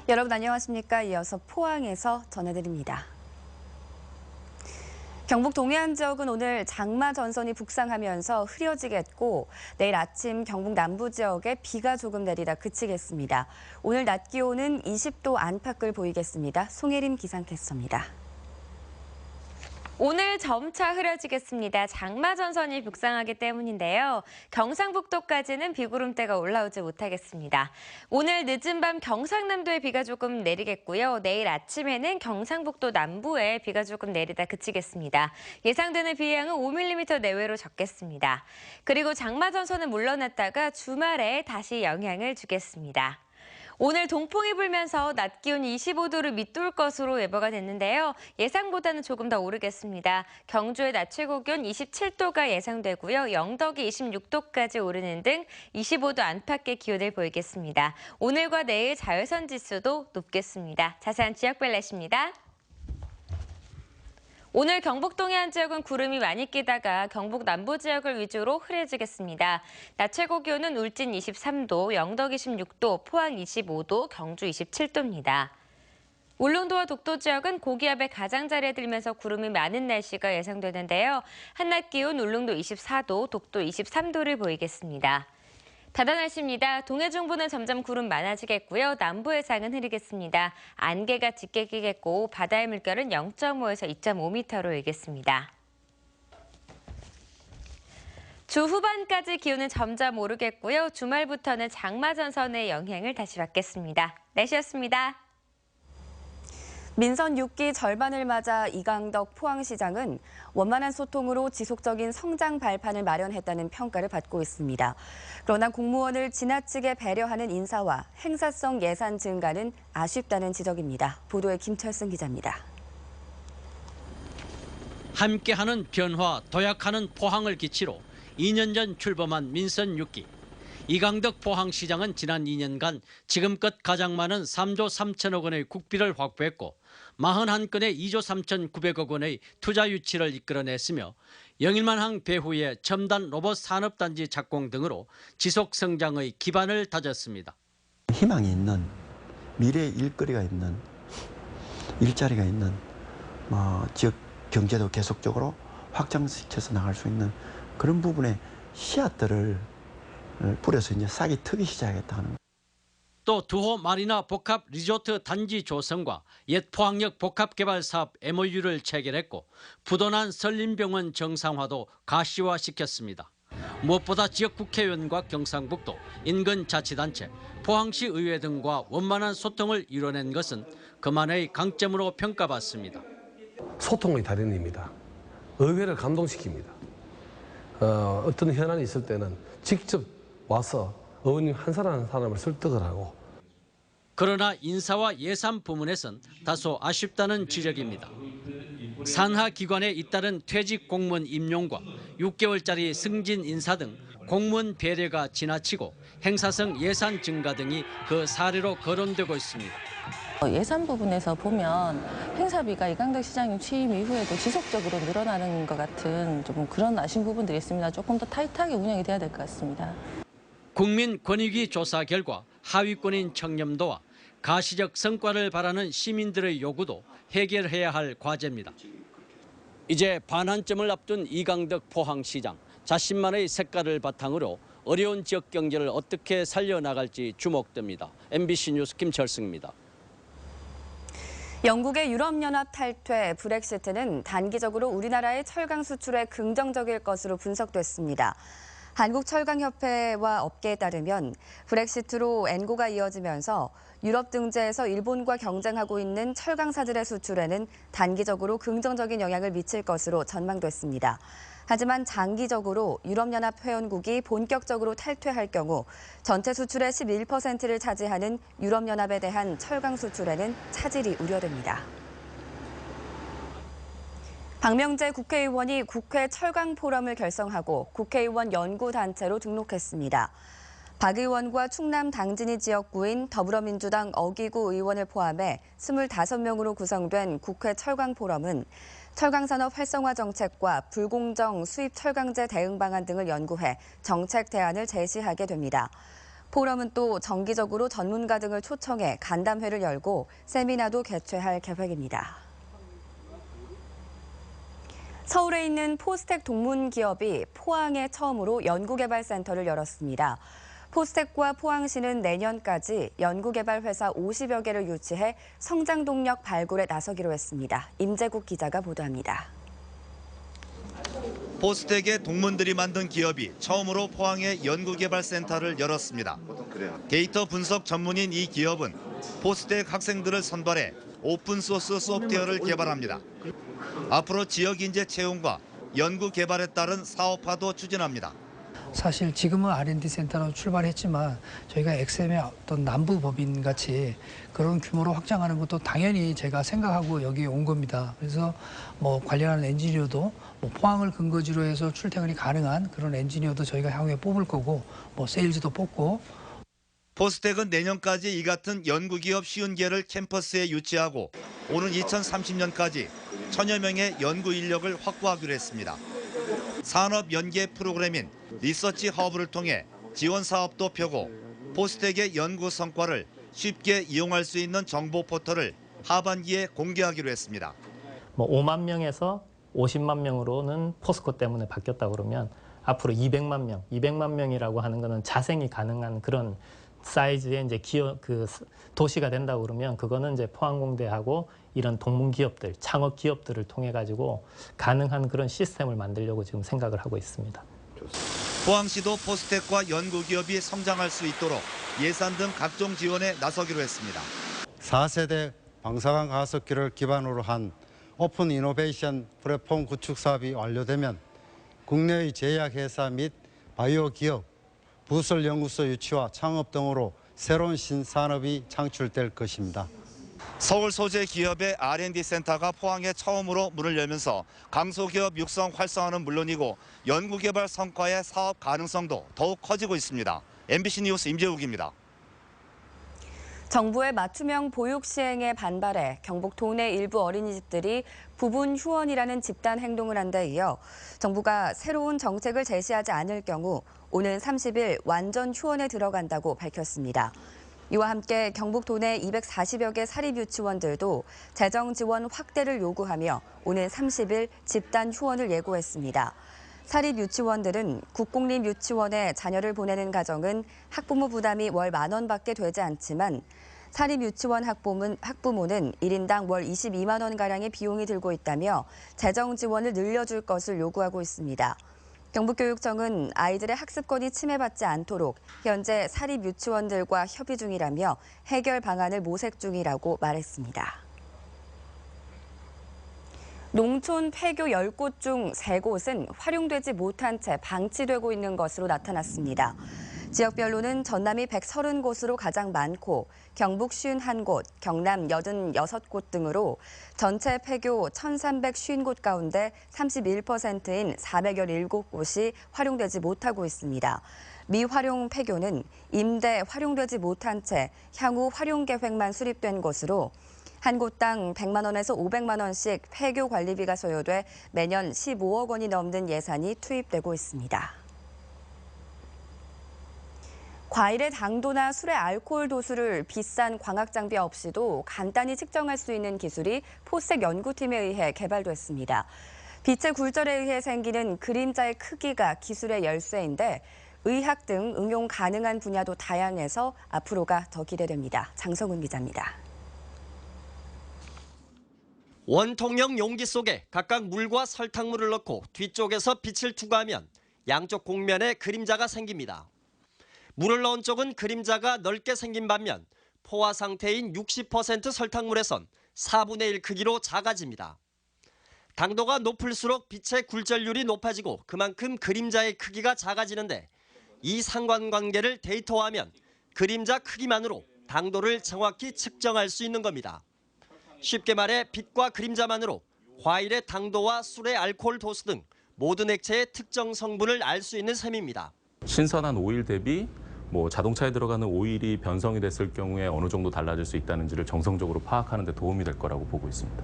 여러분 안녕하십니까? 이어서 포항에서 전해드립니다. 경북 동해안 지역은 오늘 장마 전선이 북상하면서 흐려지겠고 내일 아침 경북 남부 지역에 비가 조금 내리다 그치겠습니다. 오늘 낮 기온은 20도 안팎을 보이겠습니다. 송혜림 기상캐스터입니다. 오늘 점차 흐려지겠습니다. 장마 전선이 북상하기 때문인데요. 경상북도까지는 비구름대가 올라오지 못하겠습니다. 오늘 늦은 밤 경상남도에 비가 조금 내리겠고요. 내일 아침에는 경상북도 남부에 비가 조금 내리다 그치겠습니다. 예상되는 비 양은 5mm 내외로 적겠습니다. 그리고 장마 전선은 물러났다가 주말에 다시 영향을 주겠습니다. 오늘 동풍이 불면서 낮 기온이 25도를 밑돌 것으로 예보가 됐는데요. 예상보다는 조금 더 오르겠습니다. 경주의 낮 최고 기온 27도가 예상되고요. 영덕이 26도까지 오르는 등 25도 안팎의 기온을 보이겠습니다. 오늘과 내일 자외선 지수도 높겠습니다. 자세한 지역별 날씨입니다. 오늘 경북 동해안 지역은 구름이 많이 끼다가 경북 남부 지역을 위주로 흐려지겠습니다. 낮 최고 기온은 울진 23도, 영덕 26도, 포항 25도, 경주 27도입니다. 울릉도와 독도 지역은 고기압의 가장자리에 들면서 구름이 많은 날씨가 예상되는데요. 한낮 기온 울릉도 24도, 독도 23도를 보이겠습니다. 바다 날씨입니다. 동해 중부는 점점 구름 많아지겠고요. 남부 해상은 흐리겠습니다. 안개가 짙게 끼겠고 바다의 물결은 0.5에서 2.5m로 일겠습니다. 주 후반까지 기온은 점점 오르겠고요. 주말부터는 장마 전선의 영향을 다시 받겠습니다. 날씨였습니다. 민선 6기 절반을 맞아 이강덕 포항시장은 원만한 소통으로 지속적인 성장 발판을 마련했다는 평가를 받고 있습니다. 그러나 공무원을 지나치게 배려하는 인사와 행사성 예산 증가는 아쉽다는 지적입니다. 보도에 김철승 기자입니다. 함께하는 변화, 도약하는 포항을 기치로 2년 전 출범한 민선 6기. 이강덕 포항시장은 지난 2년간 지금껏 가장 많은 3조 3천억 원의 국비를 확보했고 41건의 2조 3,900억 원의 투자 유치를 이끌어냈으며 영일만항 배후의 첨단 로봇 산업단지 착공 등으로 지속 성장의 기반을 다졌습니다. 희망이 있는 미래의 일거리가 있는 일자리가 있는 지역 경제도 계속적으로 확장시켜서 나갈 수 있는 그런 부분에 씨앗들을 뿌려서 이제 싹이 트기 시작했다는 겁니다. 또 두호 마리나 복합 리조트 단지 조성과 옛 포항역 복합개발 사업 MOU를 체결했고 부도난 설림병원 정상화도 가시화시켰습니다. 무엇보다 지역 국회의원과 경상북도, 인근 자치단체, 포항시 의회 등과 원만한 소통을 이뤄낸 것은 그만의 강점으로 평가받습니다. 소통의 달인입니다. 의회를 감동시킵니다. 어떤 현안이 있을 때는 직접 와서 의원님 한 사람 한 사람을 설득을 하고. 그러나 인사와 예산 부문에선 다소 아쉽다는 지적입니다. 산하 기관에 잇따른 퇴직 공무원 임용과 6개월짜리 승진 인사 등 공무원 배려가 지나치고 행사성 예산 증가 등이 그 사례로 거론되고 있습니다. 예산 부분에서 보면 행사비가 이강덕 시장님 취임 이후에도 지속적으로 늘어나는 것 같은 좀 그런 아쉬운 부분들이 있습니다. 조금 더 타이트하게 운영이 돼야 될 것 같습니다. 국민권익위 조사 결과 하위권인 청렴도와 가시적 성과를 바라는 시민들의 요구도 해결해야 할 과제입니다. 이제 반환점을 앞둔 이강덕 포항시장, 자신만의 색깔을 바탕으로 어려운 지역 경제를 어떻게 살려나갈지 주목됩니다. MBC 뉴스 김철승입니다. 영국의 유럽연합 탈퇴 브렉시트는 단기적으로 우리나라의 철강 수출에 긍정적일 것으로 분석됐습니다. 한국철강협회와 업계에 따르면 브렉시트로 엔고가 이어지면서 유럽 등지에서 일본과 경쟁하고 있는 철강사들의 수출에는 단기적으로 긍정적인 영향을 미칠 것으로 전망됐습니다. 하지만 장기적으로 유럽연합 회원국이 본격적으로 탈퇴할 경우 전체 수출의 11%를 차지하는 유럽연합에 대한 철강 수출에는 차질이 우려됩니다. 박명재 국회의원이 국회 철강포럼을 결성하고 국회의원 연구단체로 등록했습니다. 박 의원과 충남 당진이 지역구인 더불어민주당 어기구 의원을 포함해 25명으로 구성된 국회 철강포럼은 철강산업 활성화 정책과 불공정 수입 철강제 대응 방안 등을 연구해 정책 대안을 제시하게 됩니다. 포럼은 또 정기적으로 전문가 등을 초청해 간담회를 열고 세미나도 개최할 계획입니다. 서울에 있는 포스텍 동문 기업이 포항에 처음으로 연구개발센터를 열었습니다. 포스텍과 포항시는 내년까지 연구개발 회사 50여 개를 유치해 성장 동력 발굴에 나서기로 했습니다. 임재국 기자가 보도합니다. 포스텍의 동문들이 만든 기업이 처음으로 포항에 연구개발센터를 열었습니다. 데이터 분석 전문인 이 기업은 포스텍 학생들을 선발해 오픈소스 소프트웨어를 개발합니다. 앞으로 지역 인재 채용과 연구 개발에 따른 사업화도 추진합니다. 사실 지금은 R&D 센터로 출발했지만 저희가 엑셈의 어떤 남부 법인 같이 그런 규모로 확장하는 것도 당연히 제가 생각하고 여기에 온 겁니다. 그래서 뭐 관련한 엔지니어도 뭐 포항을 근거지로 해서 출퇴근이 가능한 그런 엔지니어도 저희가 향후에 뽑을 거고 뭐 세일즈도 뽑고. 포스텍은 내년까지 이 같은 연구기업 50개를 캠퍼스에 유치하고 오는 2030년까지 1000여 명의 연구 인력을 확보하기로 했습니다. 산업 연계 프로그램인 리서치 허브를 통해 지원 사업도 펴고 포스텍의 연구 성과를 쉽게 이용할 수 있는 정보 포털을 하반기에 공개하기로 했습니다. 5만 명에서 50만 명으로는 포스코 때문에 바뀌었다 그러면 앞으로 200만 명이라고 하는 거는 자생이 가능한 그런 사이즈의 이제 도시가 된다고 그러면 그거는 이제 포항공대하고 이런 동문 기업들, 창업 기업들을 통해 가지고 가능한 그런 시스템을 만들려고 지금 생각을 하고 있습니다. 포항시도 포스텍과 연구기업이 성장할 수 있도록 예산 등 각종 지원에 나서기로 했습니다. 4세대 방사능 가속기를 기반으로 한 오픈 이노베이션 플랫폼 구축 사업이 완료되면 국내의 제약회사 및 바이오 기업, 부설 연구소 유치와 창업 등으로 새로운 신산업이 창출될 것입니다. 서울 소재 기업의 R&D 센터가 포항에 처음으로 문을 열면서 강소기업 육성 활성화는 물론이고 연구개발 성과의 사업 가능성도 더욱 커지고 있습니다. MBC 뉴스 임재욱입니다. 정부의 맞춤형 보육 시행에 반발해 경북 도내 일부 어린이집들이 부분 휴원이라는 집단 행동을 한 데 이어 정부가 새로운 정책을 제시하지 않을 경우 오는 30일 완전 휴원에 들어간다고 밝혔습니다. 이와 함께 경북 도내 240여 개 사립유치원들도 재정 지원 확대를 요구하며 오는 30일 집단 휴원을 예고했습니다. 사립유치원들은 국공립유치원에 자녀를 보내는 가정은 학부모 부담이 월 10,000원밖에 되지 않지만 사립유치원 학부모는 1인당 월 22만 원가량의 비용이 들고 있다며 재정 지원을 늘려줄 것을 요구하고 있습니다. 경북교육청은 아이들의 학습권이 침해받지 않도록 현재 사립유치원들과 협의 중이라며 해결 방안을 모색 중이라고 말했습니다. 농촌 폐교 10곳 중 3곳은 활용되지 못한 채 방치되고 있는 것으로 나타났습니다. 지역별로는 전남이 130곳으로 가장 많고 경북 51곳, 경남 86곳 등으로 전체 폐교 1,350곳 가운데 31%인 417곳이 활용되지 못하고 있습니다. 미활용 폐교는 임대 활용되지 못한 채 향후 활용 계획만 수립된 것으로 한 곳당 100만 원에서 500만 원씩 폐교 관리비가 소요돼 매년 15억 원이 넘는 예산이 투입되고 있습니다. 과일의 당도나 술의 알코올 도수를 비싼 광학 장비 없이도 간단히 측정할 수 있는 기술이 포스텍 연구팀에 의해 개발됐습니다. 빛의 굴절에 의해 생기는 그림자의 크기가 기술의 열쇠인데 의학 등 응용 가능한 분야도 다양해서 앞으로가 더 기대됩니다. 장성훈 기자입니다. 원통형 용기 속에 각각 물과 설탕물을 넣고 뒤쪽에서 빛을 투과하면 양쪽 곡면에 그림자가 생깁니다. 물을 넣은 쪽은 그림자가 넓게 생긴 반면 포화 상태인 60% 설탕물에선 4분의 1 크기로 작아집니다. 당도가 높을수록 빛의 굴절률이 높아지고 그만큼 그림자의 크기가 작아지는데 이 상관관계를 데이터화하면 그림자 크기만으로 당도를 정확히 측정할 수 있는 겁니다. 쉽게 말해 빛과 그림자만으로 과일의 당도와 술의 알코올 도수 등 모든 액체의 특정 성분을 알 수 있는 셈입니다. 신선한 오일 대비 자동차에 들어가는 오일이 변성이 됐을 경우에 어느 정도 달라질 수 있다는지를 정성적으로 파악하는 데 도움이 될 거라고 보고 있습니다.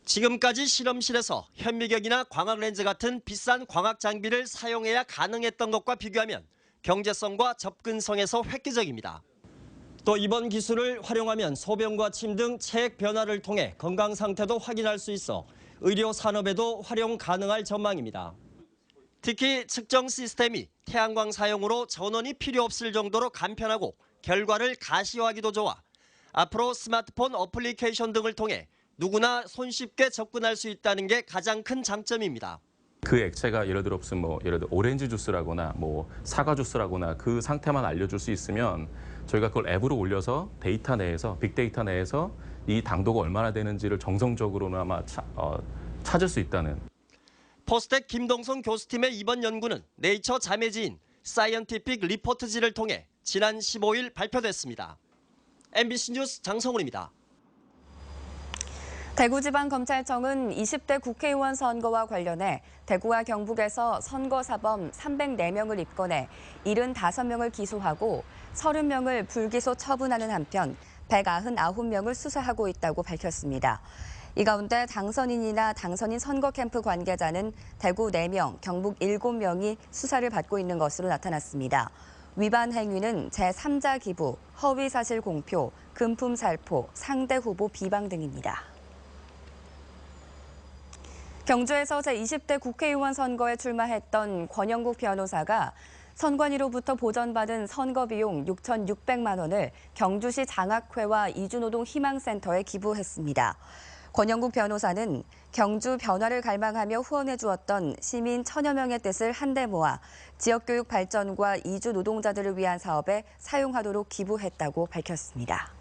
지금까지 실험실에서 현미경이나 광학렌즈 같은 비싼 광학 장비를 사용해야 가능했던 것과 비교하면 경제성과 접근성에서 획기적입니다. 또 이번 기술을 활용하면 소변과 침 등 체액 변화를 통해 건강 상태도 확인할 수 있어 의료 산업에도 활용 가능할 전망입니다. 특히 측정 시스템이 태양광 사용으로 전원이 필요 없을 정도로 간편하고 결과를 가시화하기도 좋아 앞으로 스마트폰 어플리케이션 등을 통해 누구나 손쉽게 접근할 수 있다는 게 가장 큰 장점입니다. 그 액체가 예를 들어 오렌지 주스라거나 사과 주스라거나 그 상태만 알려줄 수 있으면 저희가 그걸 앱으로 올려서 데이터 내에서 빅데이터 내에서 이 당도가 얼마나 되는지를 정성적으로나마 찾을 수 있다는. 포스텍 김동성 교수팀의 이번 연구는 네이처 자매지인 사이언티픽 리포트지를 통해 지난 15일 발표됐습니다. MBC 뉴스 장성훈입니다. 대구지방검찰청은 20대 국회의원 선거와 관련해 대구와 경북에서 선거사범 304명을 입건해 75명을 기소하고 30명을 불기소 처분하는 한편 199명을 수사하고 있다고 밝혔습니다. 이 가운데 당선인이나 당선인 선거 캠프 관계자는 대구 4명, 경북 7명이 수사를 받고 있는 것으로 나타났습니다. 위반 행위는 제3자 기부, 허위 사실 공표, 금품 살포, 상대 후보 비방 등입니다. 경주에서 제20대 국회의원 선거에 출마했던 권영국 변호사가 선관위로부터 보전받은 선거비용 6,600만 원을 경주시 장학회와 이주노동 희망센터에 기부했습니다. 권영국 변호사는 경주 변화를 갈망하며 후원해 주었던 시민 1,000여 명의 뜻을 한데 모아 지역교육 발전과 이주 노동자들을 위한 사업에 사용하도록 기부했다고 밝혔습니다.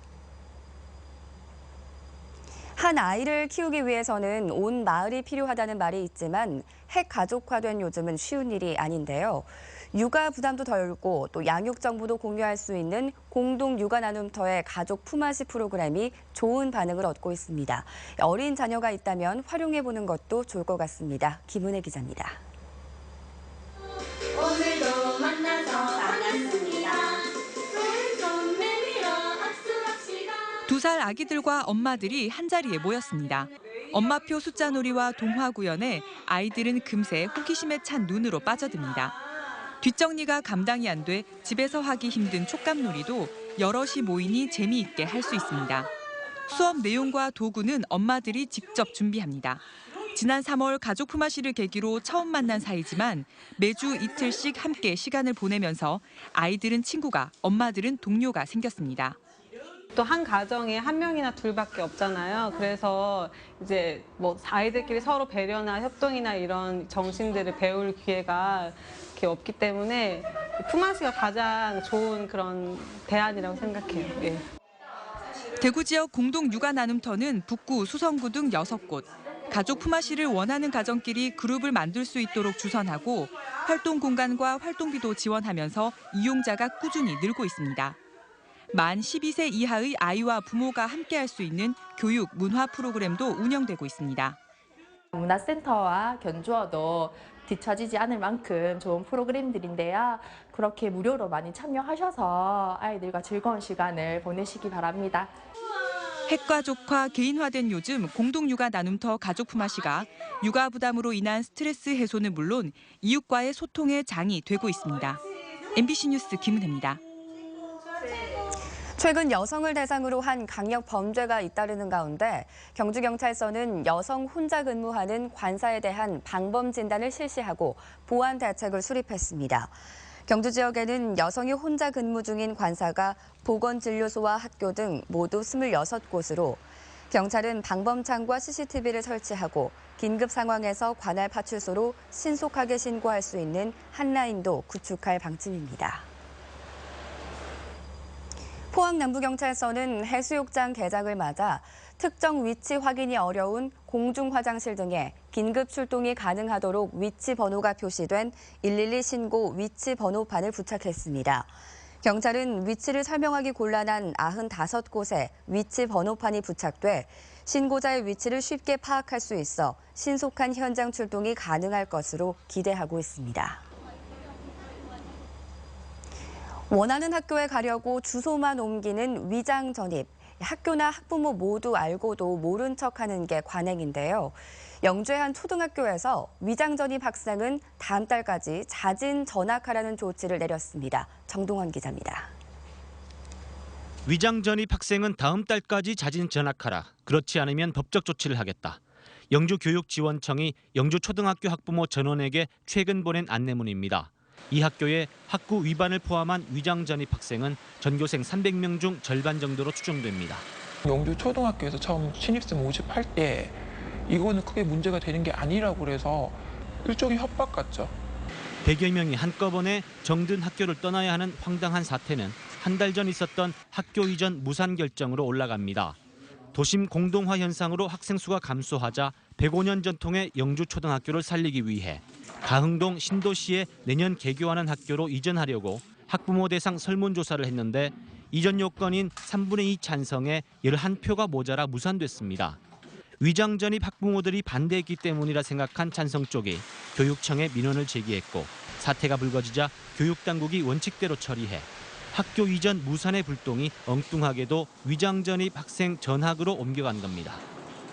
한 아이를 키우기 위해서는 온 마을이 필요하다는 말이 있지만 핵가족화된 요즘은 쉬운 일이 아닌데요. 육아 부담도 덜고 또 양육 정보도 공유할 수 있는 공동 육아 나눔터의 가족 품앗이 프로그램이 좋은 반응을 얻고 있습니다. 어린 자녀가 있다면 활용해보는 것도 좋을 것 같습니다. 김은혜 기자입니다. 오늘도 만나서 반갑습니다. 2살 아기들과 엄마들이 한자리에 모였습니다. 엄마표 숫자 놀이와 동화 구연에 아이들은 금세 호기심에 찬 눈으로 빠져듭니다. 뒷정리가 감당이 안 돼 집에서 하기 힘든 촉감놀이도 여럿이 모이니 재미있게 할 수 있습니다. 수업 내용과 도구는 엄마들이 직접 준비합니다. 지난 3월 가족 품앗이를 계기로 처음 만난 사이지만 매주 이틀씩 함께 시간을 보내면서 아이들은 친구가, 엄마들은 동료가 생겼습니다. 또 한 가정에 한 명이나 둘밖에 없잖아요. 그래서 이제 아이들끼리 서로 배려나 협동이나 이런 정신들을 배울 기회가 이렇게 없기 때문에 품앗이가 가장 좋은 그런 대안이라고 생각해요. 예. 대구 지역 공동 육아 나눔터는 북구, 수성구 등 6곳. 가족 품앗이를 원하는 가정끼리 그룹을 만들 수 있도록 주선하고 활동 공간과 활동비도 지원하면서 이용자가 꾸준히 늘고 있습니다. 만 12세 이하의 아이와 부모가 함께할 수 있는 교육, 문화 프로그램도 운영되고 있습니다. 문화센터와 견주어도 뒤처지지 않을 만큼 좋은 프로그램들인데요. 그렇게 무료로 많이 참여하셔서 아이들과 즐거운 시간을 보내시기 바랍니다. 핵가족화, 개인화된 요즘 공동육아 나눔터 가족 품앗이가 육아 부담으로 인한 스트레스 해소는 물론 이웃과의 소통의 장이 되고 있습니다. MBC 뉴스 김은혜입니다. 최근 여성을 대상으로 한 강력 범죄가 잇따르는 가운데 경주경찰서는 여성 혼자 근무하는 관사에 대한 방범 진단을 실시하고 보완 대책을 수립했습니다. 경주 지역에는 여성이 혼자 근무 중인 관사가 보건진료소와 학교 등 모두 26곳으로 경찰은 방범창과 CCTV를 설치하고 긴급 상황에서 관할 파출소로 신속하게 신고할 수 있는 핫라인도 구축할 방침입니다. 포항 남부경찰서는 해수욕장 개장을 맞아 특정 위치 확인이 어려운 공중 화장실 등에 긴급 출동이 가능하도록 위치 번호가 표시된 112 신고 위치 번호판을 부착했습니다. 경찰은 위치를 설명하기 곤란한 95곳에 위치 번호판이 부착돼 신고자의 위치를 쉽게 파악할 수 있어 신속한 현장 출동이 가능할 것으로 기대하고 있습니다. 원하는 학교에 가려고 주소만 옮기는 위장 전입. 학교나 학부모 모두 알고도 모른 척하는 게 관행인데요. 영주의 한 초등학교에서 위장 전입 학생은 다음 달까지 자진 전학하라는 조치를 내렸습니다. 정동원 기자입니다. 위장 전입 학생은 다음 달까지 자진 전학하라. 그렇지 않으면 법적 조치를 하겠다. 영주교육지원청이 영주초등학교 학부모 전원에게 최근 보낸 안내문입니다. 이 학교에 학구 위반을 포함한 위장 전입 학생은 전교생 300명 중 절반 정도로 추정됩니다. 영주초등학교에서 처음 신입생 모집할 때 이거는 크게 문제가 되는 게 아니라고 그래서 일종의 협박 같죠. 100여 명이 한꺼번에 정든 학교를 떠나야 하는 황당한 사태는 한 달 전 있었던 학교 이전 무산 결정으로 올라갑니다. 도심 공동화 현상으로 학생 수가 감소하자 105년 전통의 영주초등학교를 살리기 위해 가흥동 신도시에 내년 개교하는 학교로 이전하려고 학부모 대상 설문조사를 했는데 이전 요건인 3분의 2 찬성에 11표가 모자라 무산됐습니다. 위장 전입 학부모들이 반대했기 때문이라 생각한 찬성 쪽이 교육청에 민원을 제기했고 사태가 불거지자 교육당국이 원칙대로 처리해 학교 이전 무산의 불똥이 엉뚱하게도 위장 전입 학생 전학으로 옮겨간 겁니다.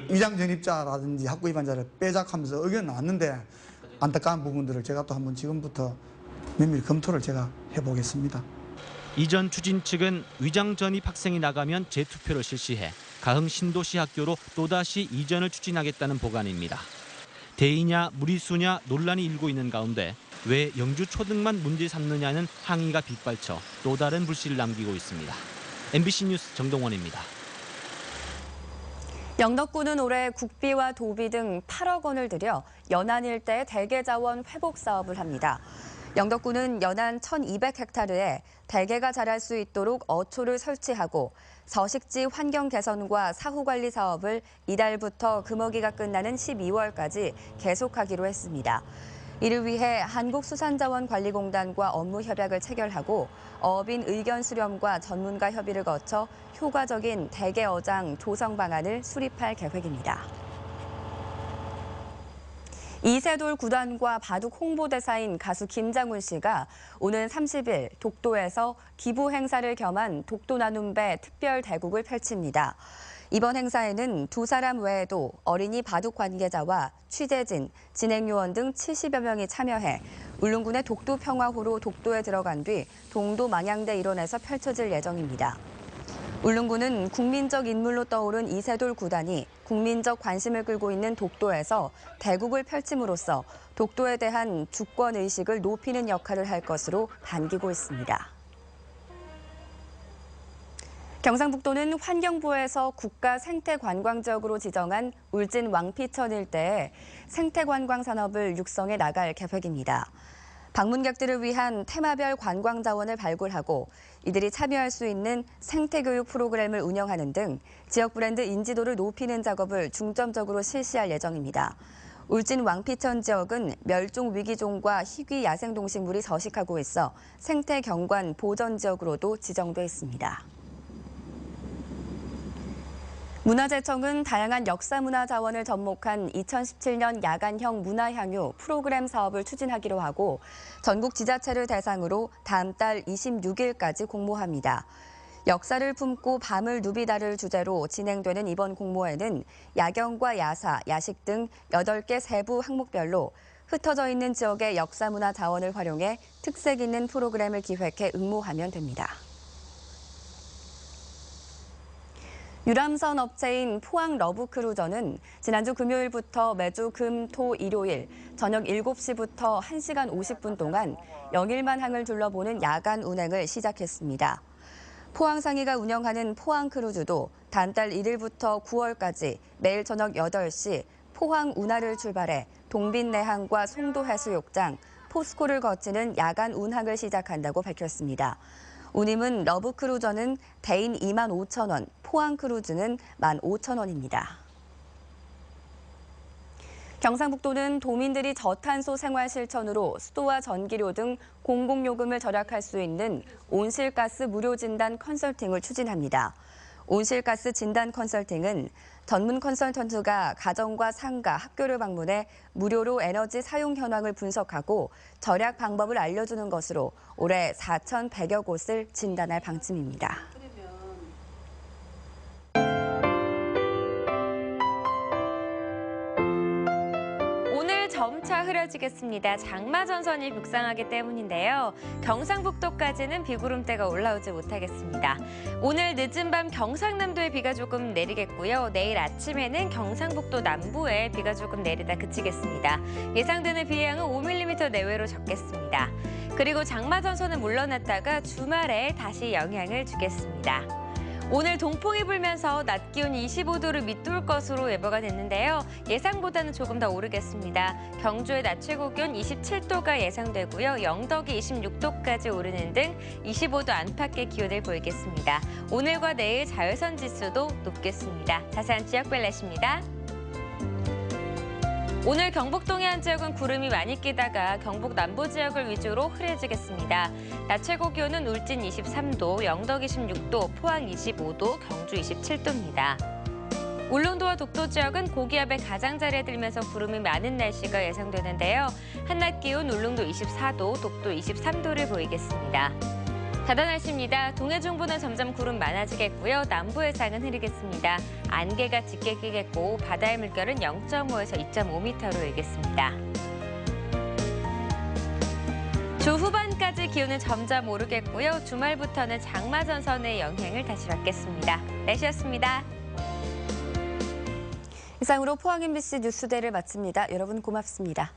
위장 전입자라든지 학구 위반자를 빼자하면서 의견 나왔는데 안타까운 부분들을 제가 또 한번 지금부터 면밀히 검토를 제가 해보겠습니다. 이전 추진 측은 위장 전입 학생이 나가면 재투표를 실시해 가흥 신도시 학교로 또다시 이전을 추진하겠다는 보관입니다. 대의냐 무리수냐 논란이 일고 있는 가운데 왜 영주 초등만 문제 삼느냐는 항의가 빗발쳐 또 다른 불씨를 남기고 있습니다. MBC 뉴스 정동원입니다. 영덕군은 올해 국비와 도비 등 8억 원을 들여 연안 일대 대게자원 회복 사업을 합니다. 영덕군은 연안 1,200헥타르에 대게가 자랄 수 있도록 어초를 설치하고 서식지 환경 개선과 사후 관리 사업을 이달부터 금어기가 끝나는 12월까지 계속하기로 했습니다. 이를 위해 한국수산자원관리공단과 업무 협약을 체결하고 어업인 의견 수렴과 전문가 협의를 거쳐 효과적인 대게 어장 조성 방안을 수립할 계획입니다. 이세돌 구단과 바둑 홍보대사인 가수 김장훈 씨가 오는 30일 독도에서 기부 행사를 겸한 독도 나눔배 특별 대국을 펼칩니다. 이번 행사에는 두 사람 외에도 어린이 바둑 관계자와 취재진, 진행요원 등 70여 명이 참여해 울릉군의 독도평화호로 독도에 들어간 뒤 동도 망향대 일원에서 펼쳐질 예정입니다. 울릉군은 국민적 인물로 떠오른 이세돌 구단이 국민적 관심을 끌고 있는 독도에서 대국을 펼침으로써 독도에 대한 주권의식을 높이는 역할을 할 것으로 반기고 있습니다. 경상북도는 환경부에서 국가 생태관광지역으로 지정한 울진 왕피천 일대에 생태관광 산업을 육성해 나갈 계획입니다. 방문객들을 위한 테마별 관광 자원을 발굴하고 이들이 참여할 수 있는 생태교육 프로그램을 운영하는 등 지역 브랜드 인지도를 높이는 작업을 중점적으로 실시할 예정입니다. 울진 왕피천 지역은 멸종 위기종과 희귀 야생동식물이 서식하고 있어 생태경관 보전 지역으로도 지정돼 있습니다. 문화재청은 다양한 역사문화 자원을 접목한 2017년 야간형 문화향유 프로그램 사업을 추진하기로 하고 전국 지자체를 대상으로 다음 달 26일까지 공모합니다. 역사를 품고 밤을 누비다를 주제로 진행되는 이번 공모에는 야경과 야사, 야식 등 8개 세부 항목별로 흩어져 있는 지역의 역사문화 자원을 활용해 특색 있는 프로그램을 기획해 응모하면 됩니다. 유람선 업체인 포항 러브크루저는 지난주 금요일부터 매주 금, 토, 일요일 저녁 7시부터 1시간 50분 동안 영일만 항을 둘러보는 야간 운행을 시작했습니다. 포항상이가 운영하는 포항크루즈도 다음 달 1일부터 9월까지 매일 저녁 8시 포항 운하를 출발해 동빈내항과 송도해수욕장, 포스코를 거치는 야간 운항을 시작한다고 밝혔습니다. 운임은 러브크루저는 대인 25,000원, 포항크루즈는 15,000원입니다. 경상북도는 도민들이 저탄소 생활 실천으로 수도와 전기료 등 공공요금을 절약할 수 있는 온실가스 무료 진단 컨설팅을 추진합니다. 온실가스 진단 컨설팅은 전문 컨설턴트가 가정과 상가, 학교를 방문해 무료로 에너지 사용 현황을 분석하고 절약 방법을 알려주는 것으로 올해 4,100여 곳을 진단할 방침입니다. 오후차 흐려지겠습니다. 장마 전선이 북상하기 때문인데요. 경상북도까지는 비구름대가 올라오지 못하겠습니다. 오늘 늦은 밤 경상남도에 비가 조금 내리겠고요. 내일 아침에는 경상북도 남부에 비가 조금 내리다 그치겠습니다. 예상되는 비의 양은 5mm 내외로 적겠습니다. 그리고 장마 전선은 물러났다가 주말에 다시 영향을 주겠습니다. 오늘 동풍이 불면서 낮 기온이 25도를 밑돌 것으로 예보가 됐는데요. 예상보다는 조금 더 오르겠습니다. 경주의 낮 최고 기온 27도가 예상되고요. 영덕이 26도까지 오르는 등 25도 안팎의 기온을 보이겠습니다. 오늘과 내일 자외선 지수도 높겠습니다. 자세한 지역별 날씨입니다. 오늘 경북 동해안 지역은 구름이 많이 끼다가 경북 남부 지역을 위주로 흐려지겠습니다. 낮 최고 기온은 울진 23도, 영덕 26도, 포항 25도, 경주 27도입니다. 울릉도와 독도 지역은 고기압의 가장자리에 들면서 구름이 많은 날씨가 예상되는데요. 한낮 기온 울릉도 24도, 독도 23도를 보이겠습니다. 바다 날씨입니다. 동해 중부는 점점 구름 많아지겠고요. 남부 해상은 흐리겠습니다. 안개가 짙게 끼겠고 바다의 물결은 0.5에서 2.5m로 일겠습니다. 주 후반까지 기온은 점점 오르겠고요. 주말부터는 장마 전선의 영향을 다시 받겠습니다. 날씨였습니다. 이상으로 포항 MBC 뉴스대를 마칩니다. 여러분 고맙습니다.